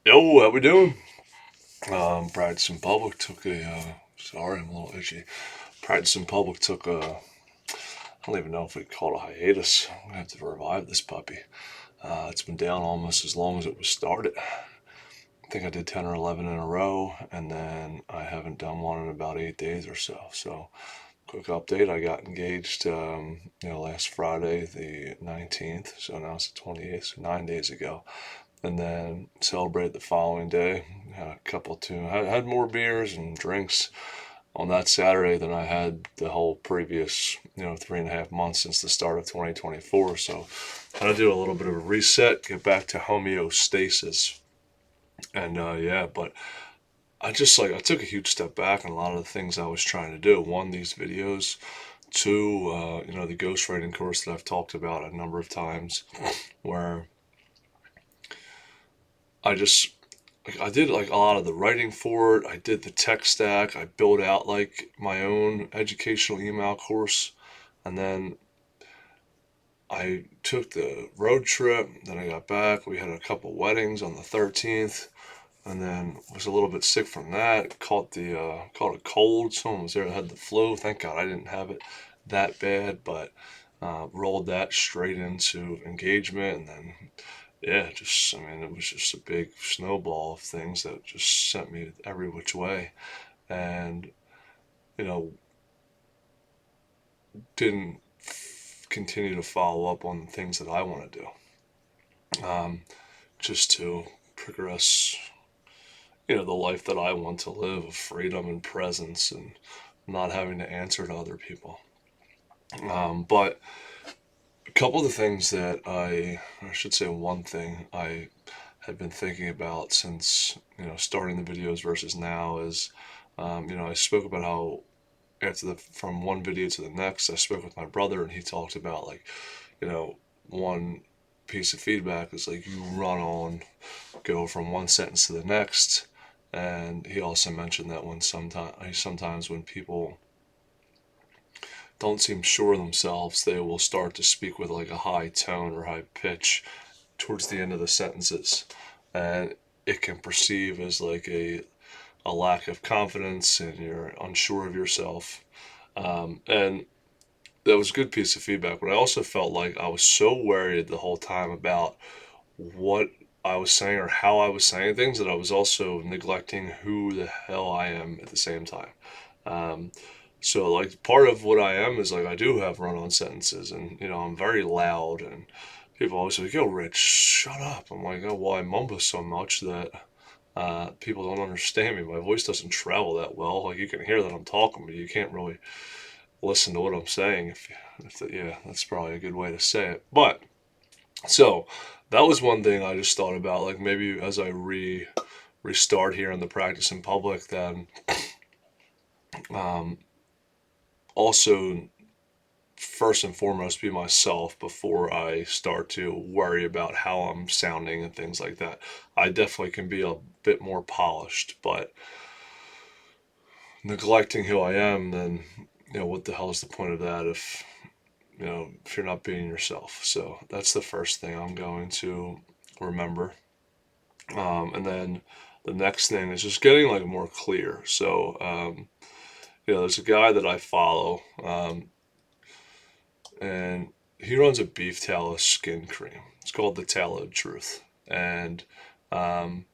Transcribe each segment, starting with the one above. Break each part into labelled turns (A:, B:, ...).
A: Yo, how we doing? Practice in public took sorry, I'm a little itchy. Practice in public took I don't even know if we call it a hiatus. I'm gonna have to revive this puppy. It's been down almost as long as it was started. I think I did 10 or 11 in a row, and then I haven't done one in about 8 days or so. So, quick update, I got engaged, last Friday, the 19th. So now it's the 28th, so 9 days ago. And then celebrate the following day. Had a couple too. I had more beers and drinks on that Saturday than I had the whole previous, 3.5 months since the start of 2024. So, had to do a little bit of a reset, get back to homeostasis, and yeah. But I took a huge step back in a lot of the things I was trying to do. One, these videos. Two, the ghostwriting course that I've talked about a number of times, where I just I did like a lot of the writing for it. I did the tech stack. I built out like my own educational email course. And then I took the road trip. Then I got back. We had a couple weddings on the 13th. And then was a little bit sick from that. Caught a cold. Someone was there that had the flu. Thank God I didn't have it that bad, but rolled that straight into engagement. And then yeah, just, I mean, it was just a big snowball of things that just sent me every which way. And, you know, didn't continue to follow up on the things that I want to do, just to progress, the life that I want to live of freedom and presence and not having to answer to other people. But a couple of the things that I should say one thing I had been thinking about since starting the videos versus now is, I spoke about how after the from one video to the next, I spoke with my brother and he talked about like, you know, one piece of feedback is like you run on, go from one sentence to the next, and he also mentioned that sometimes when people don't seem sure of themselves, they will start to speak with like a high tone or high pitch towards the end of the sentences, and it can perceive as like a lack of confidence and you're unsure of yourself. And that was a good piece of feedback, but I also felt like I was so worried the whole time about what I was saying or how I was saying things that I was also neglecting who the hell I am at the same time. Um, so like part of what I am is like I do have run-on sentences, and I'm very loud, and people always say, "Yo, Rich, shut up." I'm like, "Oh, well, I mumble so much that people don't understand me. My voice doesn't travel that well. Like you can hear that I'm talking, but you can't really listen to what I'm saying. Yeah, that's probably a good way to say it. But so that was one thing I just thought about. Like maybe as I restart here in the practice in public, then um, also first and foremost be myself before I start to worry about how I'm sounding and things like that. I definitely can be a bit more polished, but neglecting who I am, then what the hell is the point of that if you're not being yourself? So that's the first thing I'm going to remember. And then the next thing is just getting like more clear. So there's a guy that I follow, and he runs a beef tallow skin cream. It's called the Tallow Truth, and um,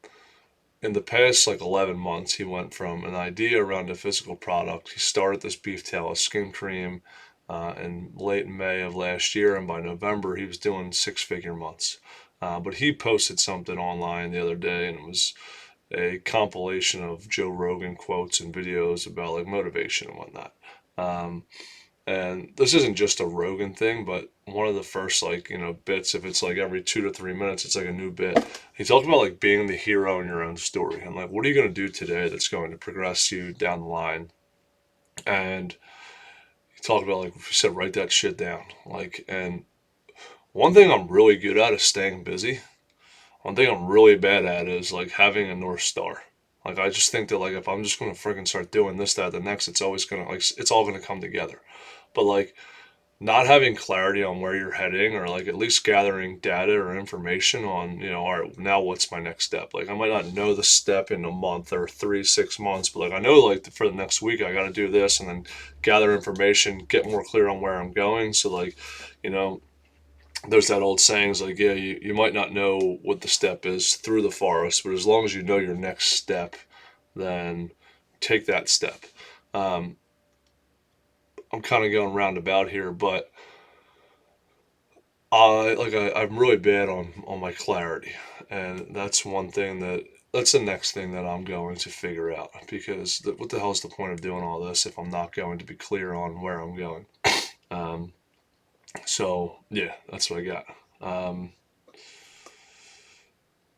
A: in the past like 11 months, he went from an idea around a physical product. He started this beef tallow skin cream in late May of last year, and by November, he was doing six-figure months. But he posted something online the other day, and it was a compilation of Joe Rogan quotes and videos about like motivation and whatnot. Um, and this isn't just a Rogan thing, but one of the first like bits, if it's like every 2 to 3 minutes, it's like a new bit. He talked about like being the hero in your own story and like what are you going to do today that's going to progress you down the line. And he talked about like he said, write that shit down. Like, and one thing I'm really good at is staying busy. One thing I'm really bad at is like having a North Star. Like I just think that like if I'm just gonna freaking start doing this, that, the next, it's always gonna like it's all gonna come together. But like not having clarity on where you're heading, or like at least gathering data or information on, all right, now what's my next step? Like I might not know the step in a month or 3 6 months, but like I know like for the next week I got to do this, and then gather information, get more clear on where I'm going. So like, you know, there's that old saying is like, yeah, you might not know what the step is through the forest, but as long as you know your next step, then take that step. Um, I'm kind of going roundabout here, but I'm really bad on my clarity, and that's one thing that's the next thing that I'm going to figure out, because what the hell is the point of doing all this if I'm not going to be clear on where I'm going? Um, so yeah, that's what I got. Um,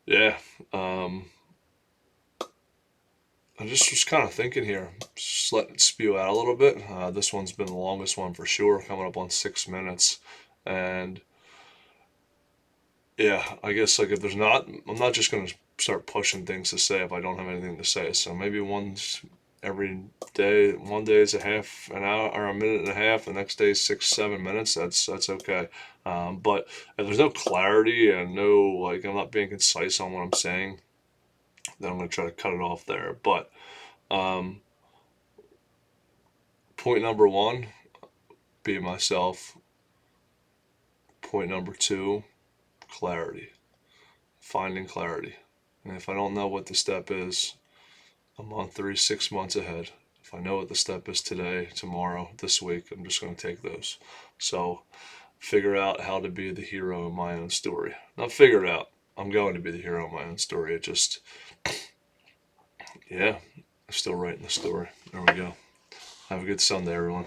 A: yeah, um, I just was kind of thinking here, just letting it spew out a little bit. This one's been the longest one for sure, coming up on 6 minutes, and yeah, I guess like if there's not, I'm not just gonna start pushing things to say if I don't have anything to say. So maybe once every day, one day is a half an hour or a minute and a half. The next day is 6 7 minutes. That's okay. But if there's no clarity and no like I'm not being concise on what I'm saying, then I'm gonna try to cut it off there. But um, point number one, be myself. Point number two, clarity. Finding clarity. And if I don't know what the step is, I'm on 6 months ahead. If I know what the step is today, tomorrow, this week, I'm just going to take those. So figure out how to be the hero of my own story. Not figure it out. I'm going to be the hero of my own story. It just, yeah, I'm still writing the story. There we go. Have a good Sunday, everyone.